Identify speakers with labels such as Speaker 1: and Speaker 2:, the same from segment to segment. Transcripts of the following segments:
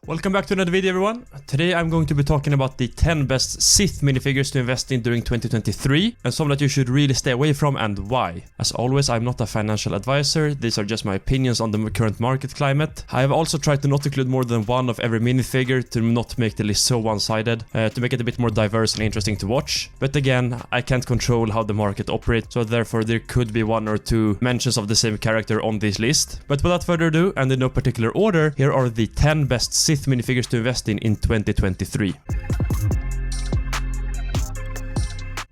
Speaker 1: Welcome back to another video, everyone. Today I'm going to be talking about the 10 best Sith minifigures to invest in during 2023 and some that you should really stay away from and why. As always, I'm not a financial advisor, these are just my opinions on the current market climate. I have also tried to not include more than one of every minifigure to not make the list so one-sided, to make it a bit more diverse and interesting to watch. But again, I can't control how the market operates, so therefore there could be one or two mentions of the same character on this list. But without further ado, and in no particular order, here are the 10 best Sith minifigures to invest in 2023.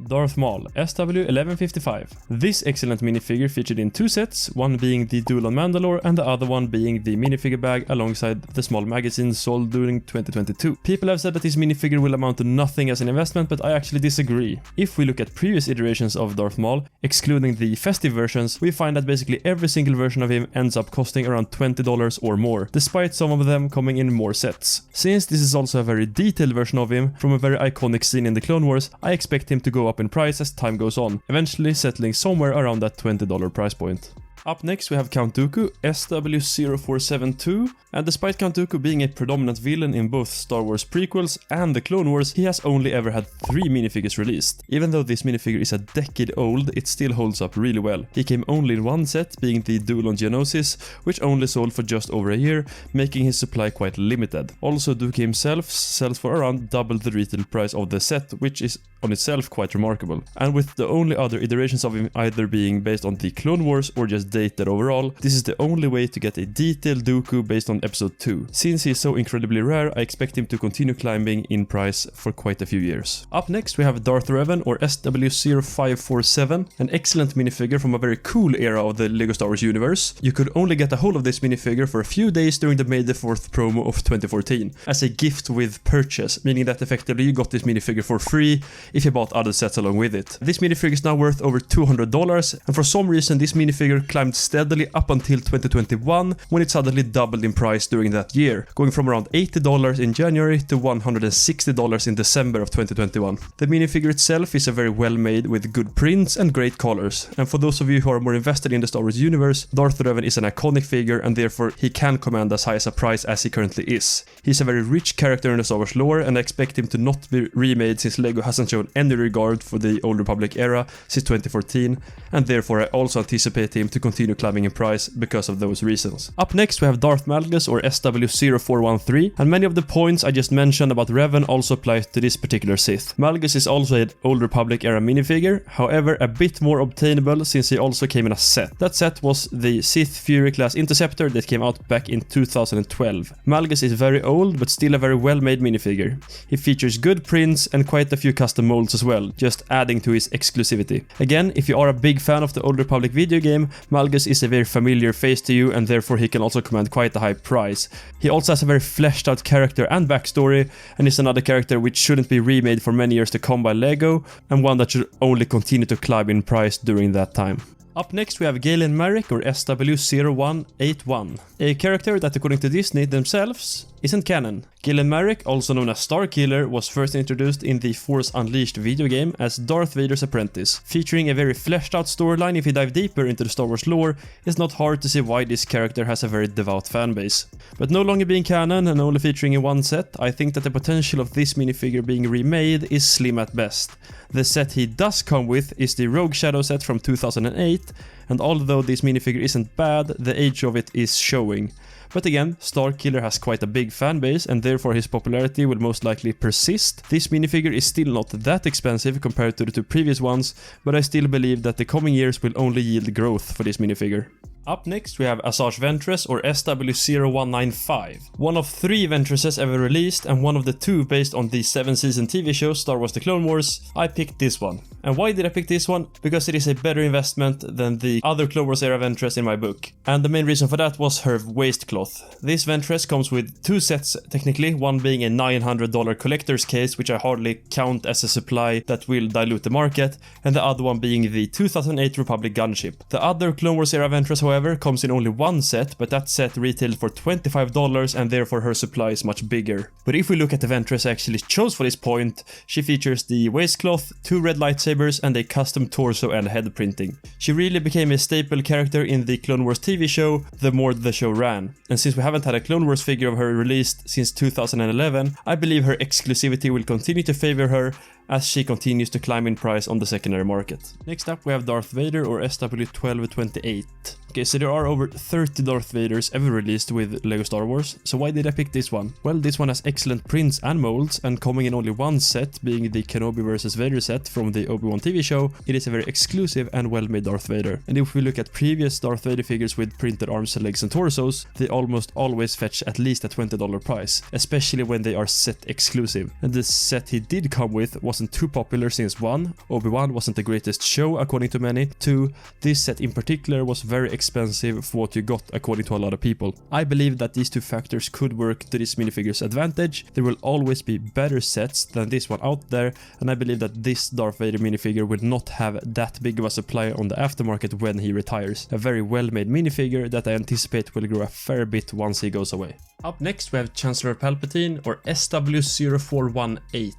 Speaker 1: Darth Maul, SW1155. This excellent minifigure featured in two sets, one being the Duel on Mandalore and the other one being the minifigure bag alongside the small magazine sold during 2022. People have said that this minifigure will amount to nothing as an investment, but I actually disagree. If we look at previous iterations of Darth Maul, excluding the festive versions, we find that basically every single version of him ends up costing around $20 or more, despite some of them coming in more sets. Since this is also a very detailed version of him from a very iconic scene in the Clone Wars, I expect him to go up in price as time goes on, eventually settling somewhere around that $20 price point. Up next we have Count Dooku, SW0472, and despite Count Dooku being a predominant villain in both Star Wars prequels and the Clone Wars, he has only ever had 3 minifigures released. Even though this minifigure is a decade old, it still holds up really well. He came only in one set, being the Duel on Geonosis, which only sold for just over a year, making his supply quite limited. Also, Dooku himself sells for around double the retail price of the set, which is on itself quite remarkable. And with the only other iterations of him either being based on the Clone Wars or just dated overall, this is the only way to get a detailed Dooku based on episode 2. Since he is so incredibly rare, I expect him to continue climbing in price for quite a few years. Up next we have Darth Revan, or SW0547, an excellent minifigure from a very cool era of the LEGO Star Wars universe. You could only get a hold of this minifigure for a few days during the May the 4th promo of 2014, as a gift with purchase, meaning that effectively you got this minifigure for free if you bought other sets along with it. This minifigure is now worth over $200, and for some reason this minifigure climbed steadily up until 2021, when it suddenly doubled in price during that year, going from around $80 in January to $160 in December of 2021. The minifigure itself is a very well made with good prints and great colors, and for those of you who are more invested in the Star Wars universe, Darth Revan is an iconic figure and therefore he can command as high as a price as he currently is. He's a very rich character in the Star Wars lore, and I expect him to not be remade since LEGO hasn't shown any regard for the Old Republic era since 2014, and therefore I also anticipate him to continue climbing in price because of those reasons. Up next we have Darth Malgus, or SW0413, and many of the points I just mentioned about Revan also apply to this particular Sith. Malgus is also an Old Republic era minifigure, however a bit more obtainable since he also came in a set. That set was the Sith Fury class Interceptor that came out back in 2012. Malgus is very old but still a very well made minifigure. He features good prints and quite a few custom molds as well, just adding to his exclusivity. Again, if you are a big fan of the Old Republic video game, Malgus is a very familiar face to you, and therefore he can also command quite a high price. He also has a very fleshed out character and backstory, and is another character which shouldn't be remade for many years to come by LEGO, and one that should only continue to climb in price during that time. Up next we have Galen Marek, or SW0181, a character that according to Disney themselves isn't canon. Galen Marek, also known as Starkiller, was first introduced in the Force Unleashed video game as Darth Vader's apprentice. Featuring a very fleshed out storyline, if you dive deeper into the Star Wars lore, it's not hard to see why this character has a very devout fanbase. But no longer being canon and only featuring in one set, I think that the potential of this minifigure being remade is slim at best. The set he does come with is the Rogue Shadow set from 2008, and although this minifigure isn't bad, the age of it is showing. But again, Starkiller has quite a big fanbase, and therefore his popularity will most likely persist. This minifigure is still not that expensive compared to the two previous ones, but I still believe that the coming years will only yield growth for this minifigure. Up next we have Asajj Ventress, or SW0195. One of 3 Ventresses ever released, and one of the 2 based on the 7-season TV show Star Wars The Clone Wars. I picked this one. And why did I pick this one? Because it is a better investment than the other Clone Wars era Ventress in my book. And the main reason for that was her waistcloth. This Ventress comes with 2 sets technically, one being a $900 collector's case, which I hardly count as a supply that will dilute the market, and the other one being the 2008 Republic gunship. The other Clone Wars era Ventress, however, comes in only one set, but that set retailed for $25 and therefore her supply is much bigger. But if we look at the Ventress I actually chose for this point, she features the waistcloth, 2 red lightsabers lightsabers, and a custom torso and head printing. She really became a staple character in the Clone Wars TV show the more the show ran, and since we haven't had a Clone Wars figure of her released since 2011, I believe her exclusivity will continue to favor her as she continues to climb in price on the secondary market. Next up we have Darth Vader, or SW1228. Okay, so there are over 30 Darth Vaders ever released with LEGO Star Wars, so why did I pick this one? Well, this one has excellent prints and molds, and coming in only one set, being the Kenobi vs Vader set from the Obi-Wan TV show, it is a very exclusive and well-made Darth Vader. And if we look at previous Darth Vader figures with printed arms, legs and torsos, they almost always fetch at least a $20 price, especially when they are set exclusive. And the set he did come with wasn't too popular since 1. Obi-Wan wasn't the greatest show according to many, 2. This set in particular was very expensive for what you got according to a lot of people. I believe that these two factors could work to this minifigure's advantage. There will always be better sets than this one out there, and I believe that this Darth Vader minifigure will not have that big of a supply on the aftermarket when he retires. A very well made minifigure that I anticipate will grow a fair bit once he goes away. Up next we have Chancellor Palpatine, or SW0418.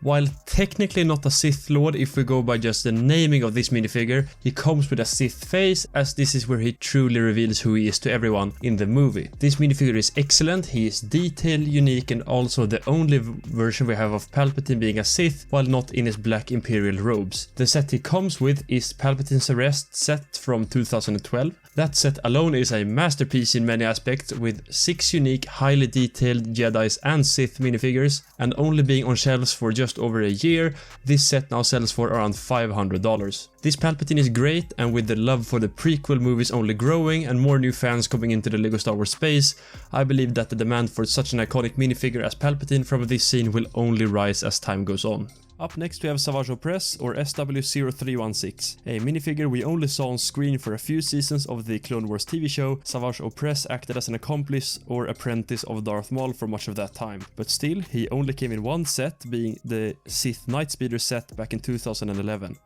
Speaker 1: While technically not a Sith Lord if we go by just the naming of this minifigure, he comes with a Sith face, as this is where he truly reveals who he is to everyone in the movie. This minifigure is excellent, he is detailed, unique, and also the only version we have of Palpatine being a Sith while not in his black Imperial robes. The set he comes with is Palpatine's Arrest set from 2012. That set alone is a masterpiece in many aspects, with 6 unique, highly detailed Jedis and Sith minifigures, and only being on shelves for just over a year, this set now sells for around $500. This Palpatine is great, and with the love for the prequel movies only growing and more new fans coming into the LEGO Star Wars space, I believe that the demand for such an iconic minifigure as Palpatine from this scene will only rise as time goes on. Up next we have Savage Opress, or SW0316, a minifigure we only saw on screen for a few seasons of the Clone Wars TV show. Savage Opress acted as an accomplice or apprentice of Darth Maul for much of that time, but still he only came in one set, being the Sith Nightspeeder set back in 2011.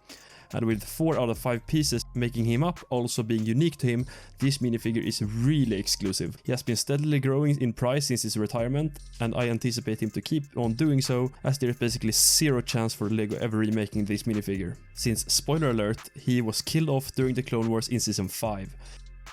Speaker 1: And with 4 out of 5 pieces making him up, also being unique to him, this minifigure is really exclusive. He has been steadily growing in price since his retirement, and I anticipate him to keep on doing so, as there is basically zero chance for LEGO ever remaking this minifigure, since, spoiler alert, he was killed off during the Clone Wars in season 5.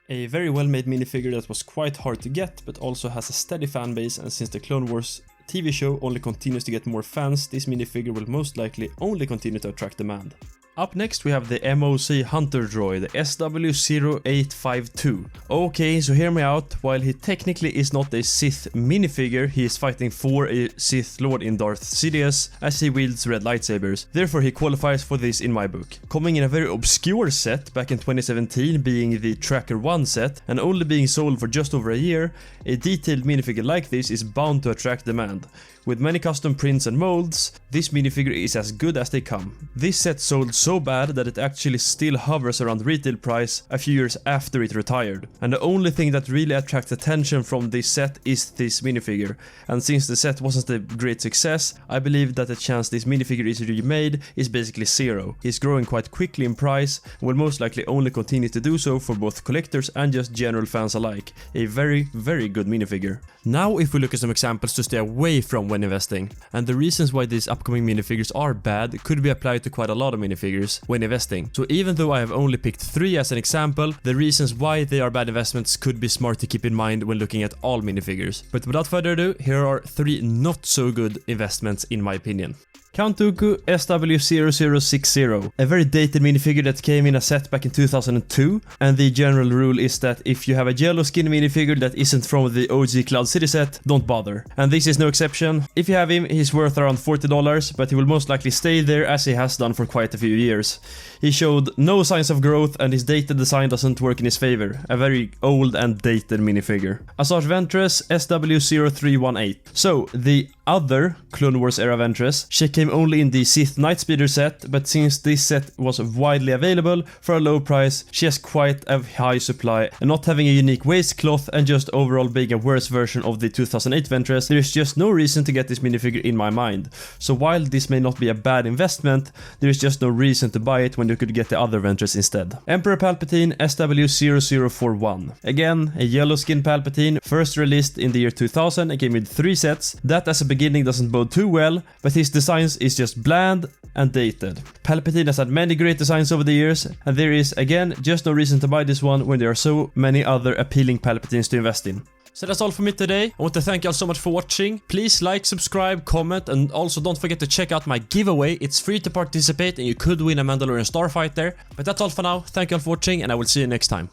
Speaker 1: A very well made minifigure that was quite hard to get, but also has a steady fan base, and since the Clone Wars TV show only continues to get more fans, this minifigure will most likely only continue to attract demand. Up next we have the MOC Hunter Droid, SW0852. Okay, so hear me out, while he technically is not a Sith minifigure, he is fighting for a Sith Lord in Darth Sidious, as he wields red lightsabers. Therefore he qualifies for this in my book. Coming in a very obscure set back in 2017, being the Tracker 1 set, and only being sold for just over a year, a detailed minifigure like this is bound to attract demand. With many custom prints and molds, this minifigure is as good as they come. This set sold so bad that it actually still hovers around retail price a few years after it retired. And the only thing that really attracts attention from this set is this minifigure. And since the set wasn't a great success, I believe that the chance this minifigure is remade is basically zero. He's growing quite quickly in price and will most likely only continue to do so for both collectors and just general fans alike. A very, very good minifigure. Now if we look at some examples to stay away from when investing, and the reasons why these upcoming minifigures are bad could be applied to quite a lot of minifigures when investing. So even though I have only picked 3 as an example, the reasons why they are bad investments could be smart to keep in mind when looking at all minifigures. But without further ado, here are 3 not so good investments in my opinion. Count Dooku SW0060, a very dated minifigure that came in a set back in 2002, and the general rule is that if you have a yellow skin minifigure that isn't from the OG Cloud City set, don't bother. And this is no exception. If you have him, he's worth around $40, but he will most likely stay there as he has done for quite a few years. He showed no signs of growth, and his dated design doesn't work in his favor. A very old and dated minifigure. Asajj Ventress SW0318. So, the other Clone Wars era Ventress, she came only in the Sith Nightspeeder set, but since this set was widely available for a low price, she has quite a high supply, and not having a unique waistcloth and just overall being a worse version of the 2008 Ventress, there is just no reason to get this minifigure in my mind. So while this may not be a bad investment, there is just no reason to buy it when you could get the other Ventress instead. Emperor Palpatine SW0041. Again, a yellow skin Palpatine, first released in the year 2000 and came with 3 sets. That as a beginner beginning doesn't bode too well, but his designs is just bland and dated. Palpatine has had many great designs over the years, and there is, again, just no reason to buy this one when there are so many other appealing Palpatines to invest in. So that's all for me today. I want to thank you all so much for watching. Please like, subscribe, comment, and also don't forget to check out my giveaway. It's free to participate and you could win a Mandalorian Starfighter. But that's all for now. Thank you all for watching and I will see you next time.